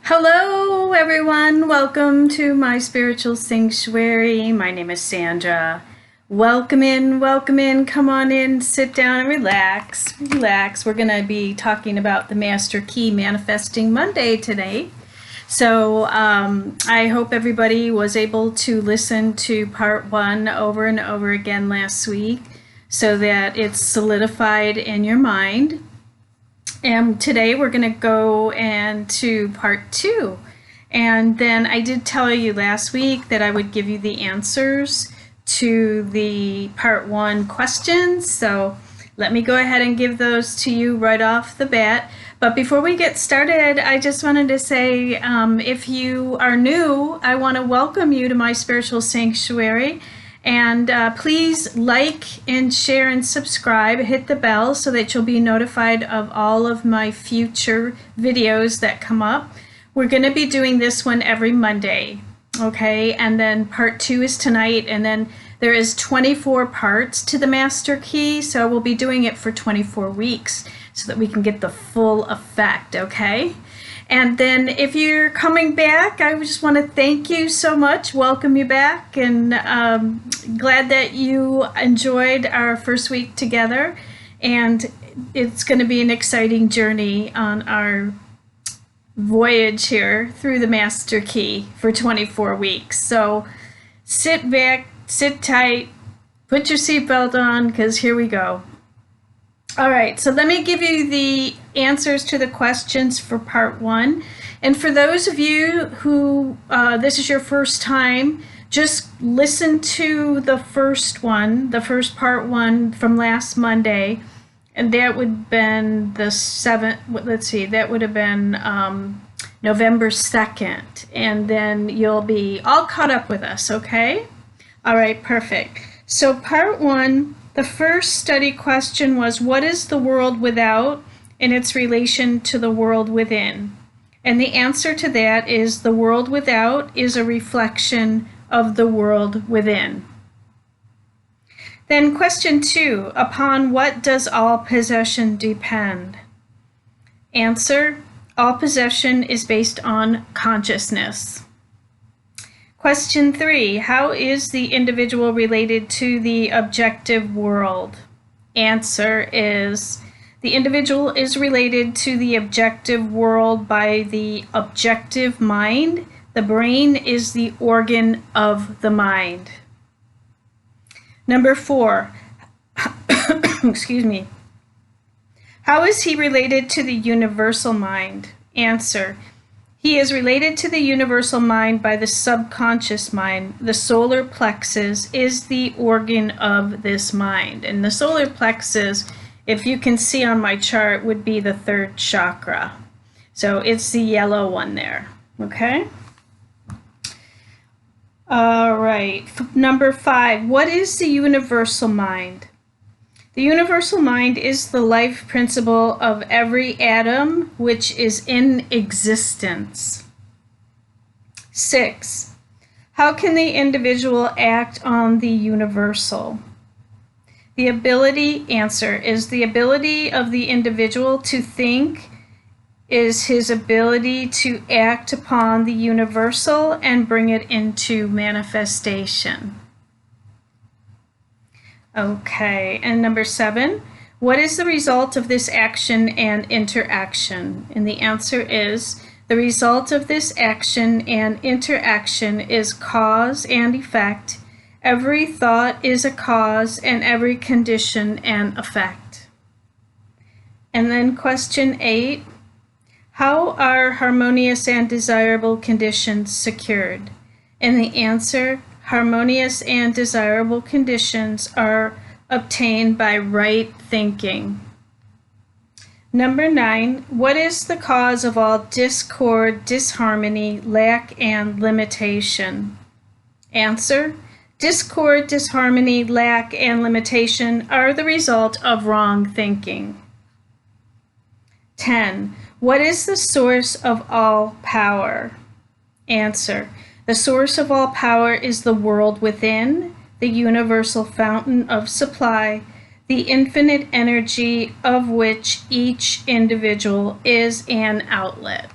Hello, everyone. Welcome to my spiritual sanctuary. My name is Sandra. Welcome in, welcome in. Come on in, sit down and relax. Relax. We're going to be talking about the Master Key Manifesting Monday today. So I hope everybody was able to listen to part one over and over again last week so that it's solidified in your mind. And today we're going to go into part two. And then I did tell you last week that I would give you the answers to the part one questions. So let me go ahead and give those to you right off the bat. But before we get started, I just wanted to say, if you are new, I want to welcome you to my spiritual sanctuary. And please like and share and subscribe, hit the bell so that you'll be notified of all of my future videos that come up. We're going to be doing this one every Monday, okay? And then part two is tonight, and then there is 24 parts to the Master Key, so we'll be doing it for 24 weeks so that we can get the full effect, okay? And then if you're coming back, I just want to thank you so much, welcome you back, and glad that you enjoyed our first week together. And it's going to be an exciting journey on our voyage here through the Master Key for 24 weeks. So sit back, sit tight, put your seatbelt on, because here we go. All right, so let me give you the answers to the questions for part one. And for those of you who this is your first time, just listen to the first one, the first part one from last Monday. And that would have been the 7th, let's see, that would have been November 2nd. And then you'll be all caught up with us, okay? All right, perfect. So part one, the first study question was, what is the world without in its relation to the world within? And the answer to that is the world without is a reflection of the world within. Then question two, upon what does all possession depend? Answer, all possession is based on consciousness. Question three, how is the individual related to the objective world? Answer is, the individual is related to the objective world by the objective mind. The brain is the organ of the mind. Number four, excuse me, how is he related to the universal mind? Answer, he is related to the universal mind by the subconscious mind. The solar plexus is the organ of this mind. And the solar plexus, if you can see on my chart, would be the third chakra. So it's the yellow one there, okay? All right, number five, what is the universal mind? The universal mind is the life principle of every atom which is in existence. 6. How can the individual act on the universal? The ability, answer, is the ability of the individual to think is his ability to act upon the universal and bring it into manifestation. Okay, and number 7, what is the result of this action and interaction? And the answer is, the result of this action and interaction is cause and effect. Every thought is a cause and every condition an effect. And then question 8, how are harmonious and desirable conditions secured? And the answer, harmonious and desirable conditions are obtained by right thinking. Number 9, what is the cause of all discord, disharmony, lack, and limitation? Answer, discord, disharmony, lack, and limitation are the result of wrong thinking. 10, what is the source of all power? Answer, the source of all power is the world within, the universal fountain of supply, the infinite energy of which each individual is an outlet.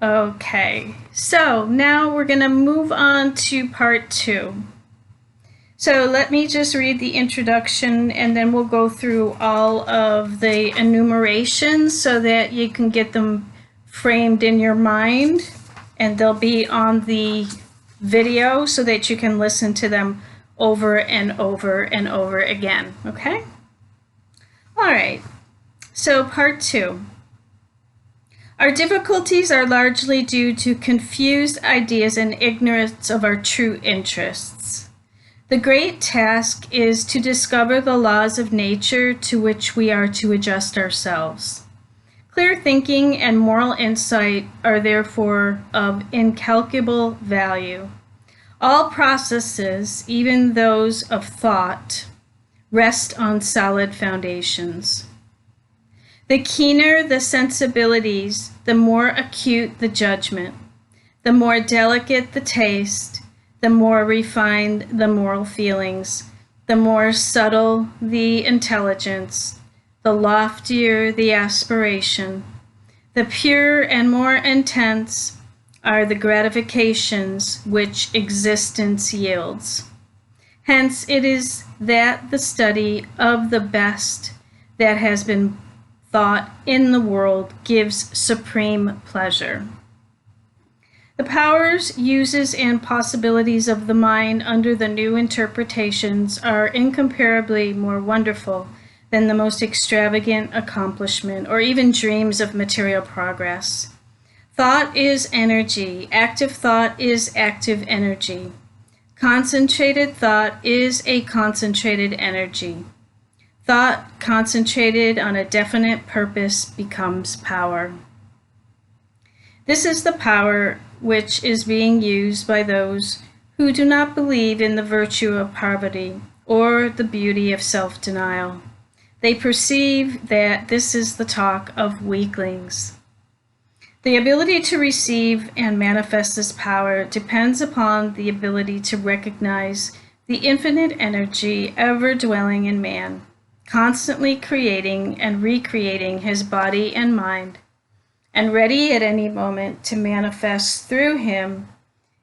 Okay, so now we're going to move on to part 2. So let me just read the introduction and then we'll go through all of the enumerations so that you can get them framed in your mind, and they'll be on the video so that you can listen to them over and over and over again, okay? All right, so part 2. Our difficulties are largely due to confused ideas and ignorance of our true interests. The great task is to discover the laws of nature to which we are to adjust ourselves. Clear thinking and moral insight are therefore of incalculable value. All processes, even those of thought, rest on solid foundations. The keener the sensibilities, the more acute the judgment, the more delicate the taste, the more refined the moral feelings, the more subtle the intelligence, the loftier the aspiration, the purer and more intense are the gratifications which existence yields. Hence it is that the study of the best that has been thought in the world gives supreme pleasure. The powers, uses, and possibilities of the mind under the new interpretations are incomparably more wonderful than the most extravagant accomplishment or even dreams of material progress. Thought is energy. Active thought is active energy. Concentrated thought is a concentrated energy. Thought concentrated on a definite purpose becomes power. This is the power which is being used by those who do not believe in the virtue of poverty or the beauty of self-denial. They perceive that this is the talk of weaklings. The ability to receive and manifest this power depends upon the ability to recognize the infinite energy ever dwelling in man, constantly creating and recreating his body and mind, and ready at any moment to manifest through him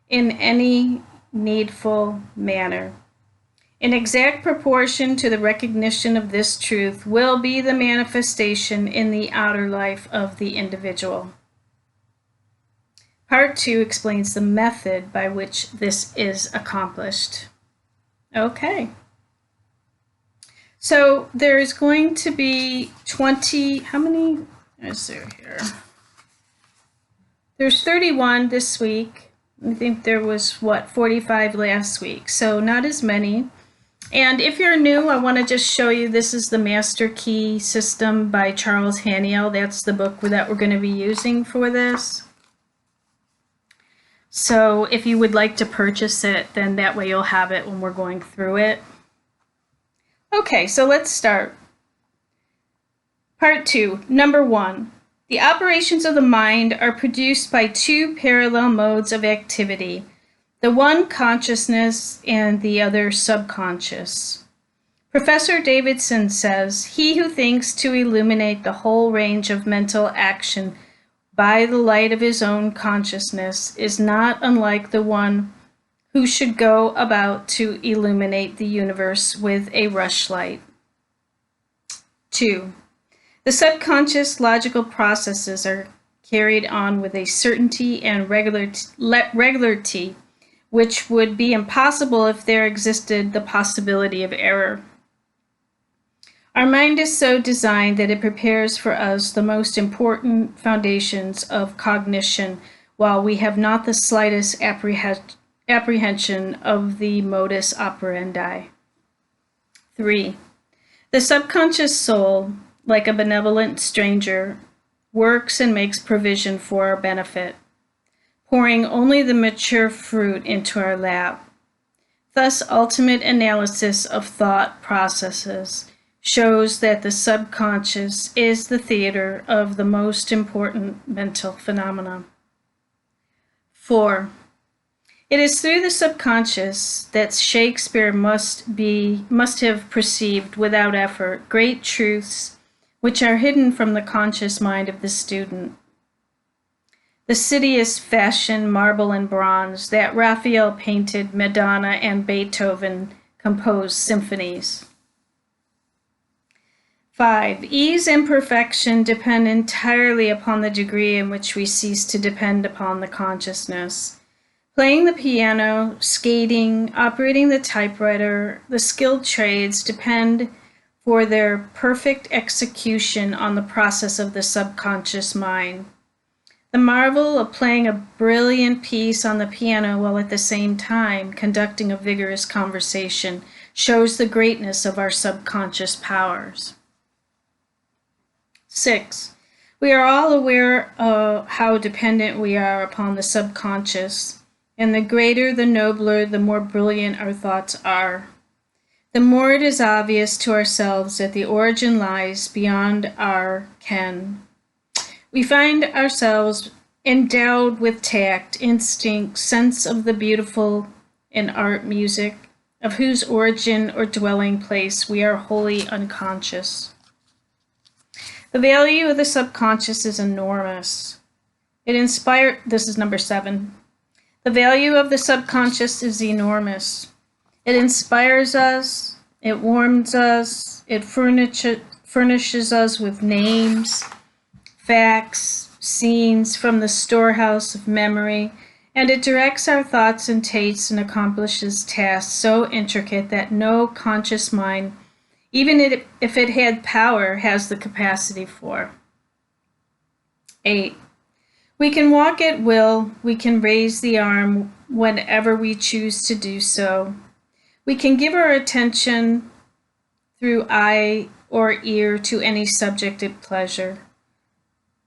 in any needful manner. In exact proportion to the recognition of this truth will be the manifestation in the outer life of the individual. Part 2 explains the method by which this is accomplished. Okay. So there's going to be 20, how many is there here? There's 31 this week. I think there was, 45 last week, so not as many. And if you're new, I want to just show you, this is the Master Key System by Charles Haniel. That's the book that we're going to be using for this. So if you would like to purchase it, then that way you'll have it when we're going through it. Okay, so let's start. Part 2, number 1. The operations of the mind are produced by 2 parallel modes of activity, the one consciousness and the other subconscious. Professor Davidson says, "He who thinks to illuminate the whole range of mental action by the light of his own consciousness is not unlike the one who should go about to illuminate the universe with a rushlight." 2. The subconscious logical processes are carried on with a certainty and regularity which would be impossible if there existed the possibility of error. Our mind is so designed that it prepares for us the most important foundations of cognition, while we have not the slightest apprehension of the modus operandi. 3. The subconscious soul, like a benevolent stranger, works and makes provision for our benefit, pouring only the mature fruit into our lap. Thus, ultimate analysis of thought processes shows that the subconscious is the theater of the most important mental phenomena. 4. It is through the subconscious that Shakespeare must have perceived without effort great truths which are hidden from the conscious mind of the student. The fastidious fashion marble and bronze that Raphael painted Madonna and Beethoven composed symphonies. 5. Ease and perfection depend entirely upon the degree in which we cease to depend upon the consciousness. Playing the piano, skating, operating the typewriter, the skilled trades depend for their perfect execution on the process of the subconscious mind. The marvel of playing a brilliant piece on the piano while at the same time conducting a vigorous conversation shows the greatness of our subconscious powers. 6. We are all aware of how dependent we are upon the subconscious, and the greater, the nobler, the more brilliant our thoughts are. The more it is obvious to ourselves that the origin lies beyond our ken. We find ourselves endowed with tact, instinct, sense of the beautiful in art, music, of whose origin or dwelling place we are wholly unconscious. The value of the subconscious is enormous. This is number 7. The value of the subconscious is enormous. It inspires us, it warms us, it furnishes us with names, facts, scenes from the storehouse of memory, and it directs our thoughts and tastes and accomplishes tasks so intricate that no conscious mind, even if it had power, has the capacity for. 8. We can walk at will. We can raise the arm whenever we choose to do so. We can give our attention through eye or ear to any subject at pleasure.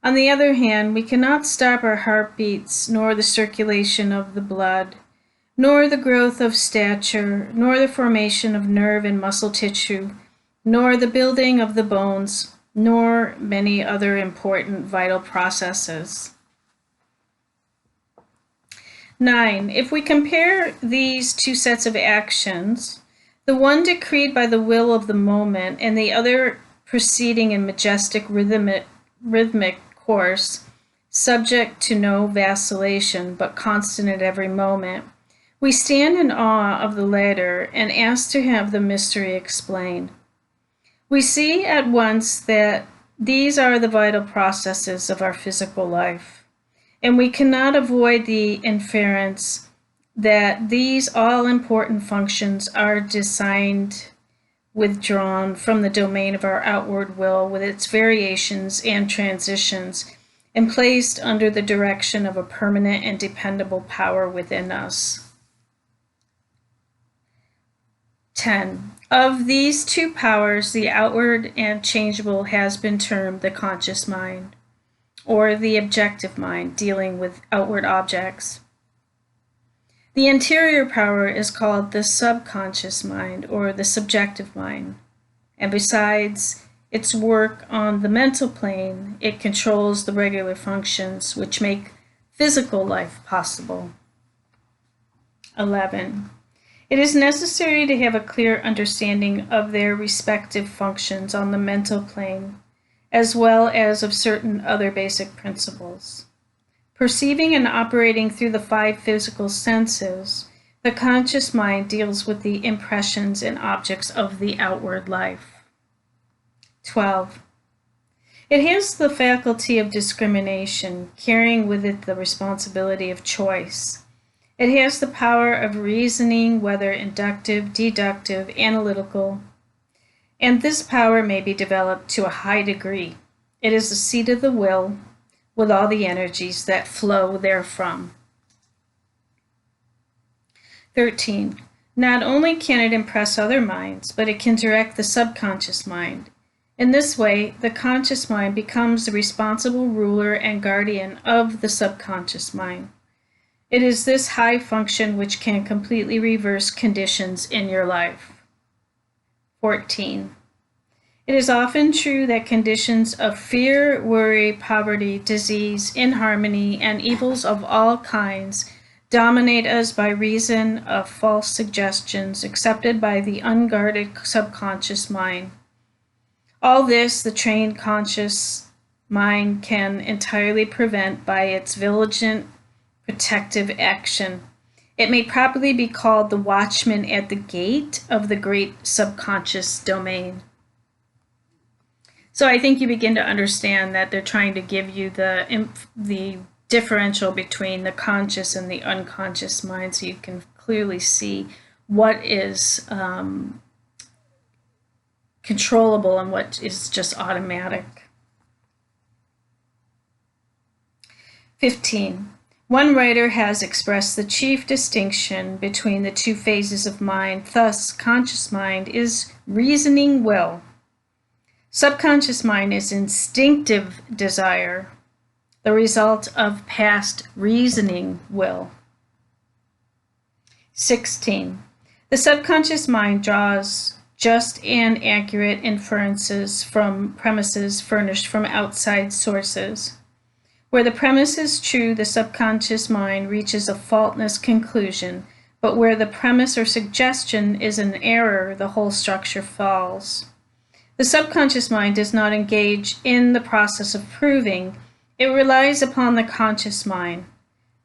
On the other hand, we cannot stop our heartbeats, nor the circulation of the blood, nor the growth of stature, nor the formation of nerve and muscle tissue, nor the building of the bones, nor many other important vital processes. 9. If we compare these two sets of actions, the one decreed by the will of the moment and the other proceeding in majestic rhythmic course, subject to no vacillation but constant at every moment, we stand in awe of the latter and ask to have the mystery explained. We see at once that these are the vital processes of our physical life, and we cannot avoid the inference that these all-important functions are designed, withdrawn from the domain of our outward will with its variations and transitions, and placed under the direction of a permanent and dependable power within us. 10. Of these two powers, the outward and changeable has been termed the conscious mind, or the objective mind, dealing with outward objects. The interior power is called the subconscious mind, or the subjective mind, and besides its work on the mental plane, it controls the regular functions which make physical life possible. 11. It is necessary to have a clear understanding of their respective functions on the mental plane, as well as of certain other basic principles. Perceiving and operating through the 5 physical senses, the conscious mind deals with the impressions and objects of the outward life. 12. It has the faculty of discrimination, carrying with it the responsibility of choice. It has the power of reasoning, whether inductive, deductive, analytical, and this power may be developed to a high degree. It is the seat of the will, with all the energies that flow therefrom. 13. Not only can it impress other minds, but it can direct the subconscious mind. In this way, the conscious mind becomes the responsible ruler and guardian of the subconscious mind. It is this high function which can completely reverse conditions in your life. 14. It is often true that conditions of fear, worry, poverty, disease, inharmony, and evils of all kinds dominate us by reason of false suggestions accepted by the unguarded subconscious mind. All this the trained conscious mind can entirely prevent by its vigilant, protective action. It may properly be called the watchman at the gate of the great subconscious domain. So I think you begin to understand that they're trying to give you the differential between the conscious and the unconscious mind, so you can clearly see what is controllable and what is just automatic. 15. One writer has expressed the chief distinction between the two phases of mind. Thus, conscious mind is reasoning will. Subconscious mind is instinctive desire, the result of past reasoning will. 16. The subconscious mind draws just and accurate inferences from premises furnished from outside sources. Where the premise is true, the subconscious mind reaches a faultless conclusion, but where the premise or suggestion is an error, the whole structure falls. The subconscious mind does not engage in the process of proving. It relies upon the conscious mind,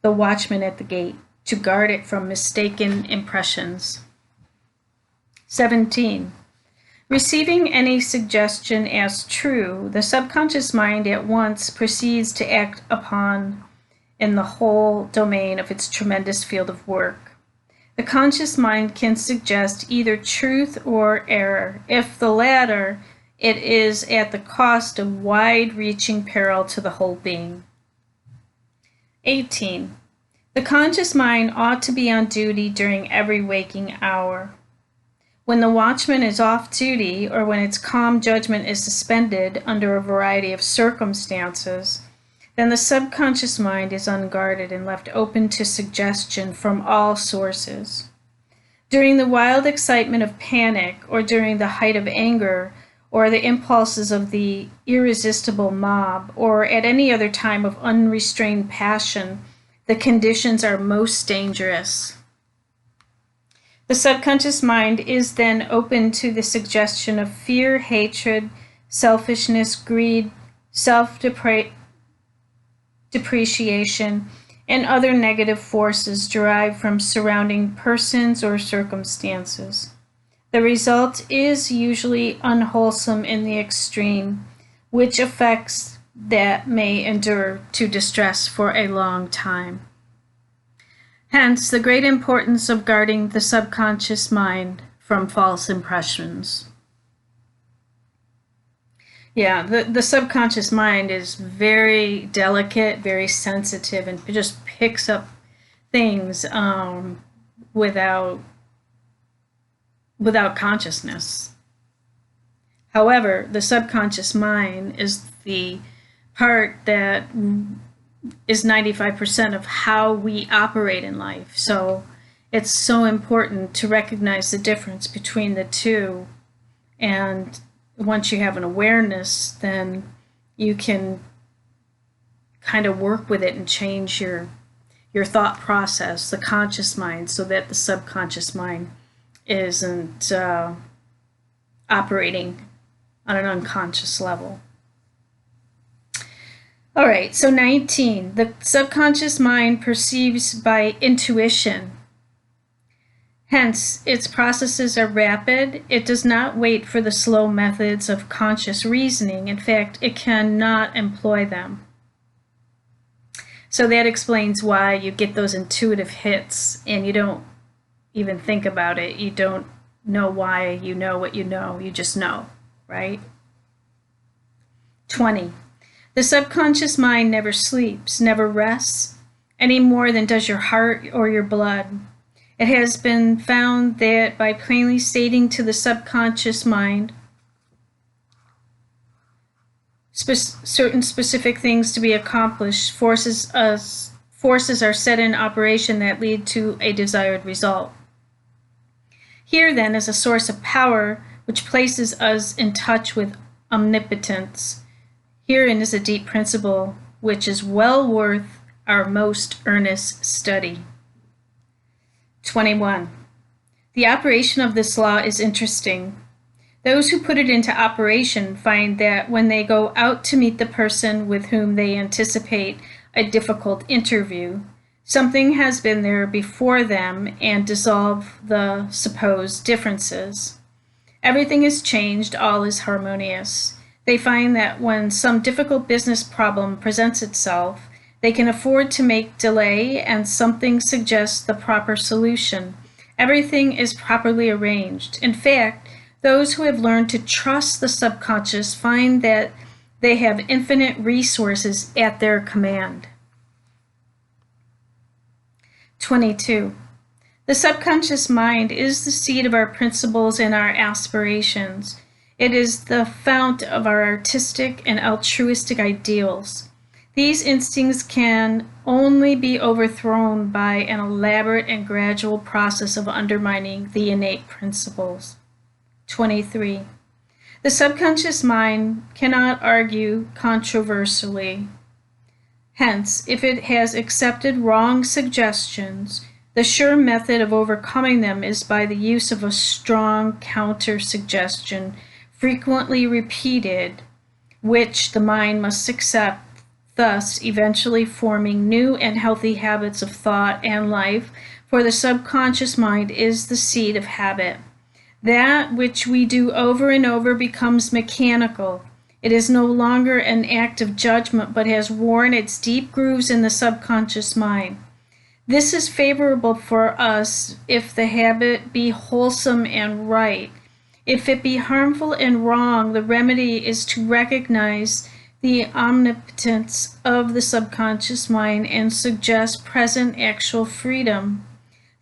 the watchman at the gate, to guard it from mistaken impressions. 17. Receiving any suggestion as true, the subconscious mind at once proceeds to act upon in the whole domain of its tremendous field of work. The conscious mind can suggest either truth or error. If the latter, it is at the cost of wide-reaching peril to the whole being. 18. The conscious mind ought to be on duty during every waking hour. When the watchman is off duty, or when its calm judgment is suspended under a variety of circumstances, then the subconscious mind is unguarded and left open to suggestion from all sources. During the wild excitement of panic, or during the height of anger, or the impulses of the irresistible mob, or at any other time of unrestrained passion, the conditions are most dangerous. The subconscious mind is then open to the suggestion of fear, hatred, selfishness, greed, self-depreciation, and other negative forces derived from surrounding persons or circumstances. The result is usually unwholesome in the extreme, which effects that may endure to distress for a long time. Hence, the great importance of guarding the subconscious mind from false impressions. Yeah, the subconscious mind is very delicate, very sensitive, and just picks up things without consciousness. However, the subconscious mind is the part that is 95% of how we operate in life. So it's so important to recognize the difference between the two. And once you have an awareness, then you can kind of work with it and change your thought process, the conscious mind, so that the subconscious mind isn't operating on an unconscious level. All right, so 19. The subconscious mind perceives by intuition. Hence, its processes are rapid. It does not wait for the slow methods of conscious reasoning. In fact, it cannot employ them. So that explains why you get those intuitive hits and you don't even think about it. You don't know why you know what you know. You just know, right? 20. The subconscious mind never sleeps, never rests, any more than does your heart or your blood. It has been found that by plainly stating to the subconscious mind certain specific things to be accomplished, forces are set in operation that lead to a desired result. Here, then, is a source of power which places us in touch with omnipotence. Herein is a deep principle which is well worth our most earnest study. 21. The operation of this law is interesting. Those who put it into operation find that when they go out to meet the person with whom they anticipate a difficult interview, something has been there before them and dissolved the supposed differences. Everything is changed, all is harmonious. They find that when some difficult business problem presents itself, they can afford to make delay and something suggests the proper solution. Everything is properly arranged. In fact, those who have learned to trust the subconscious find that they have infinite resources at their command. 22. The subconscious mind is the seed of our principles and our aspirations. It is the fount of our artistic and altruistic ideals. These instincts can only be overthrown by an elaborate and gradual process of undermining the innate principles. 23. The subconscious mind cannot argue controversially. Hence, if it has accepted wrong suggestions, the sure method of overcoming them is by the use of a strong counter-suggestion, frequently repeated, which the mind must accept, thus eventually forming new and healthy habits of thought and life, for the subconscious mind is the seed of habit. That which we do over and over becomes mechanical. It is no longer an act of judgment, but has worn its deep grooves in the subconscious mind. This is favorable for us if the habit be wholesome and right. If it be harmful and wrong, the remedy is to recognize the omnipotence of the subconscious mind and suggest present actual freedom.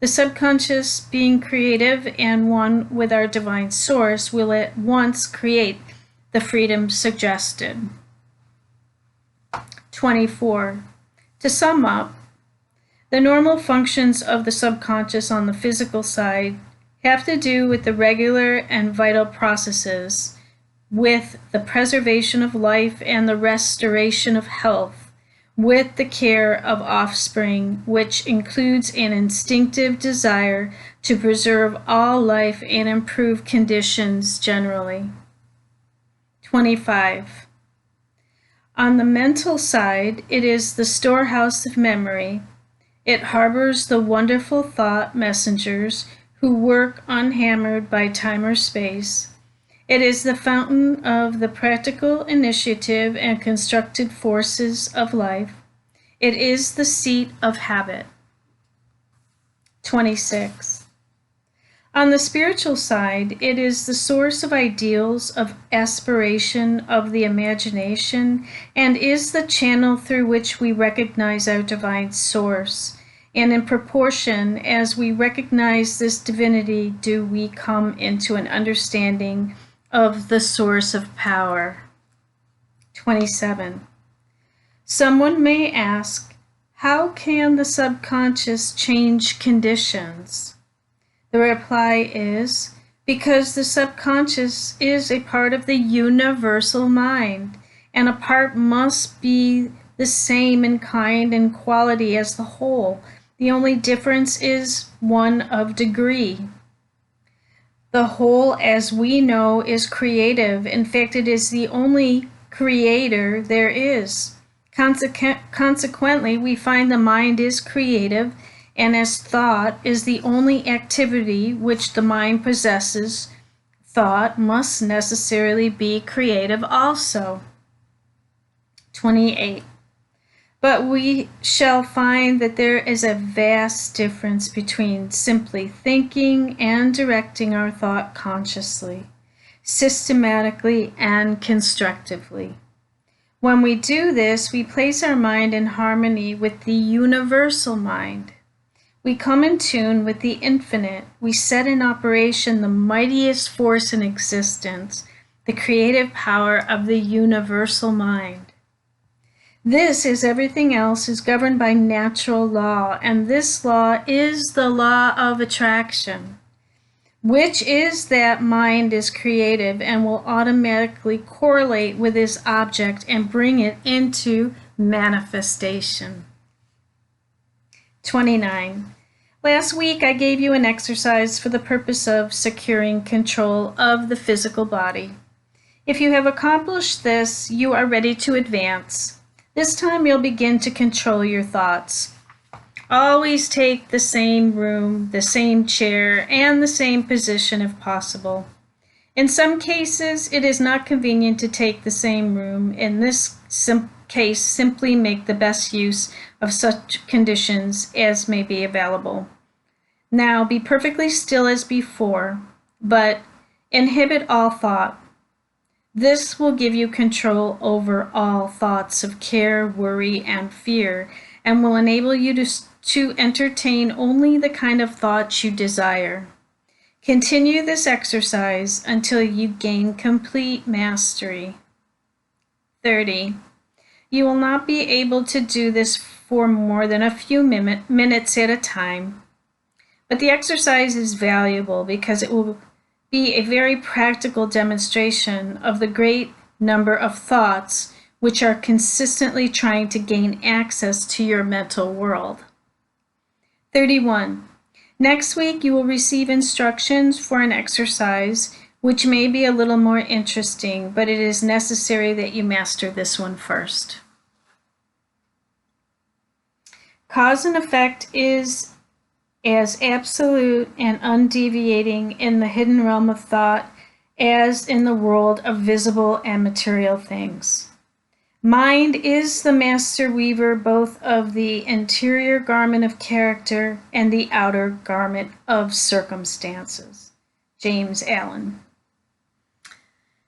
The subconscious, being creative and one with our divine source, will at once create the freedom suggested. 24. To sum up, the normal functions of the subconscious on the physical side have to do with the regular and vital processes, with the preservation of life and the restoration of health, with the care of offspring, which includes an instinctive desire to preserve all life and improve conditions generally. 25. On the mental side, it is the storehouse of memory. It harbors the wonderful thought messengers who work unhammered by time or space. It is the fountain of the practical initiative and constructed forces of life. It is the seat of habit. 26. On the spiritual side, it is the source of ideals, of aspiration, of the imagination, and is the channel through which we recognize our divine source. And in proportion as we recognize this divinity, do we come into an understanding of the source of power. 27. Someone may ask, how can the subconscious change conditions? The reply is, because the subconscious is a part of the universal mind, and a part must be the same in kind and quality as the whole. The only difference is one of degree. The whole, as we know, is creative. In fact, it is the only creator there is. Consequently, we find the mind is creative, and as thought is the only activity which the mind possesses, thought must necessarily be creative also. 28. But we shall find that there is a vast difference between simply thinking and directing our thought consciously, systematically, and constructively. When we do this, we place our mind in harmony with the universal mind. We come in tune with the infinite. We set in operation the mightiest force in existence, the creative power of the universal mind. This, as everything else, is governed by natural law, and this law is the law of attraction, which is that mind is creative and will automatically correlate with this object and bring it into manifestation. 29. Last week, I gave you an exercise for the purpose of securing control of the physical body. If you have accomplished this, you are ready to advance. This time, you'll begin to control your thoughts. Always take the same room, the same chair, and the same position if possible. In some cases, it is not convenient to take the same room. In this case, simply make the best use of such conditions as may be available. Now, be perfectly still as before, but inhibit all thought. This will give you control over all thoughts of care, worry, and fear, and will enable you to entertain only the kind of thoughts you desire. Continue this exercise until you gain complete mastery. 30. You will not be able to do this for more than a few minutes at a time, but the exercise is valuable because it will be a very practical demonstration of the great number of thoughts which are consistently trying to gain access to your mental world. 31. Next week, you will receive instructions for an exercise which may be a little more interesting, but it is necessary that you master this one first. Cause and effect is as absolute and undeviating in the hidden realm of thought as in the world of visible and material things. Mind is the master weaver both of the interior garment of character and the outer garment of circumstances. James Allen.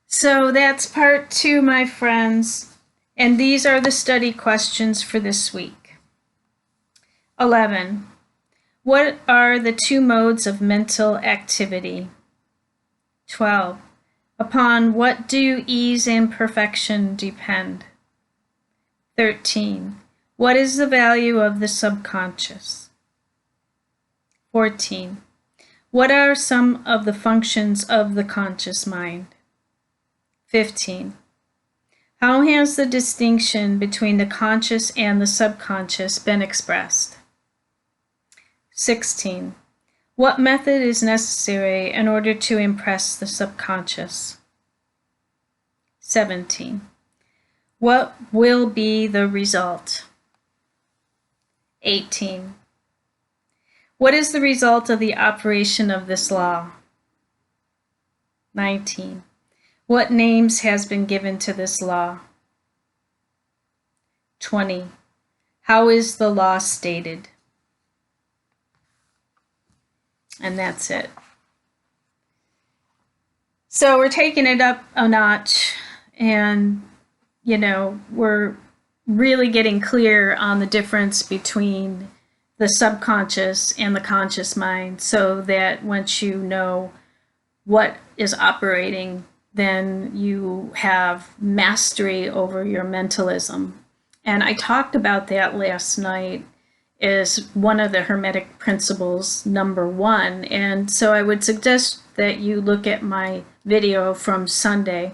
So that's part 2, my friends, and these are the study questions for this week. 11. What are the 2 modes of mental activity? 12. Upon what do ease and perfection depend? 13. What is the value of the subconscious? 14. What are some of the functions of the conscious mind? 15. How has the distinction between the conscious and the subconscious been expressed? 16. What method is necessary in order to impress the subconscious? 17. What will be the result? 18. What is the result of the operation of this law? 19. What names has been given to this law? 20. How is the law stated? And that's it. So we're taking it up a notch, and we're really getting clear on the difference between the subconscious and the conscious mind, so that once you know what is operating, then you have mastery over your mentalism. And I talked about that last night as one of the Hermetic principles, number 1. And so I would suggest that you look at my video from Sunday.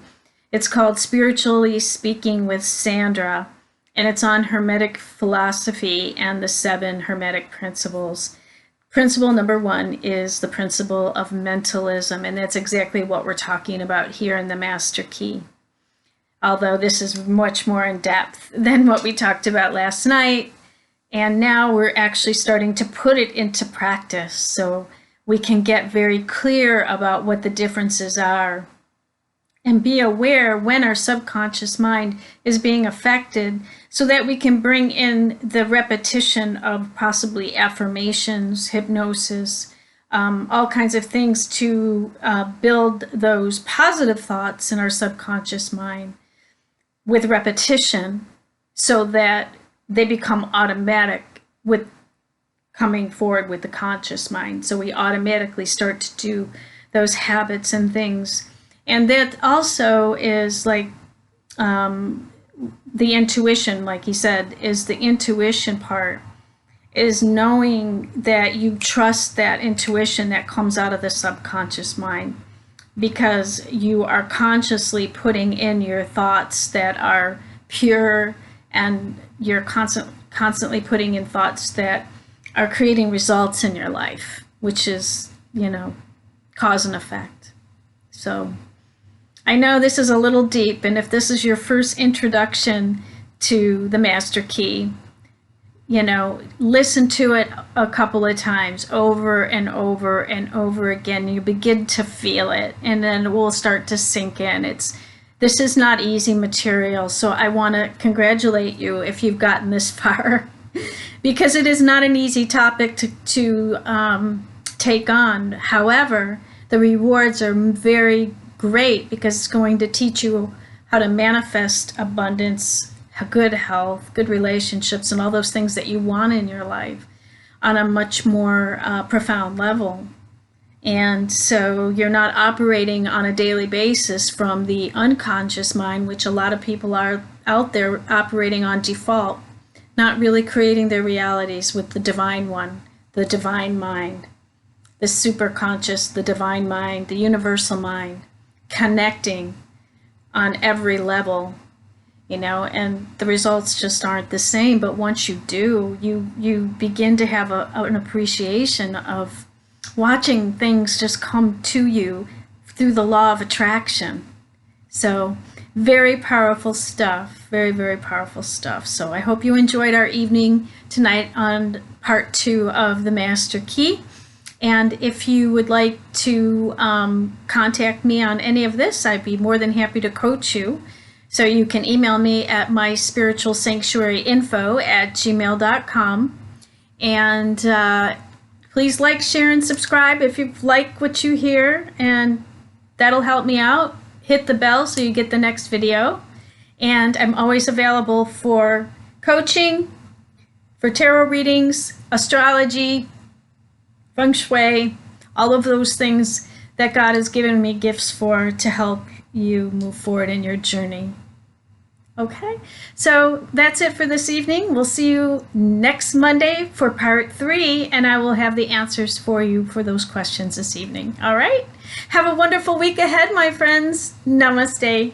It's called Spiritually Speaking with Sandra, and it's on Hermetic philosophy and the 7 Hermetic principles. Principle number 1 is the principle of mentalism, and that's exactly what we're talking about here in the Master Key. Although this is much more in depth than what we talked about last night, and now we're actually starting to put it into practice so we can get very clear about what the differences are and be aware when our subconscious mind is being affected, so that we can bring in the repetition of possibly affirmations, hypnosis, all kinds of things to build those positive thoughts in our subconscious mind with repetition, so that they become automatic with coming forward with the conscious mind. So we automatically start to do those habits and things. And that also is like the intuition, like he said, is the intuition part, is knowing that you trust that intuition that comes out of the subconscious mind, because you are consciously putting in your thoughts that are pure, and you're constantly putting in thoughts that are creating results in your life, which is, cause and effect. So I know this is a little deep, and if this is your first introduction to the Master Key, listen to it a couple of times over and over and over again. You begin to feel it, and then it will start to sink in. This is not easy material, so I want to congratulate you if you've gotten this far, because it is not an easy topic to take on. However, the rewards are very great, because it's going to teach you how to manifest abundance, good health, good relationships, and all those things that you want in your life on a much more profound level. And so you're not operating on a daily basis from the unconscious mind, which a lot of people are out there operating on default, not really creating their realities with the divine one, the divine mind, the superconscious, the divine mind, the universal mind, connecting on every level, and the results just aren't the same. But once you do, you begin to have an appreciation of watching things just come to you through the law of attraction. So very powerful stuff, very, very powerful stuff. So I hope you enjoyed our evening tonight on part 2 of the Master Key. And if you would like to contact me on any of this, I'd be more than happy to coach you. So you can email me at myspiritualsanctuaryinfo@gmail.com. And please like, share, and subscribe if you like what you hear, and that'll help me out. Hit the bell so you get the next video. And I'm always available for coaching, for tarot readings, astrology, Feng Shui, all of those things that God has given me gifts for to help you move forward in your journey. Okay, so that's it for this evening. We'll see you next Monday for part 3, and I will have the answers for you for those questions this evening. All right, have a wonderful week ahead, my friends. Namaste.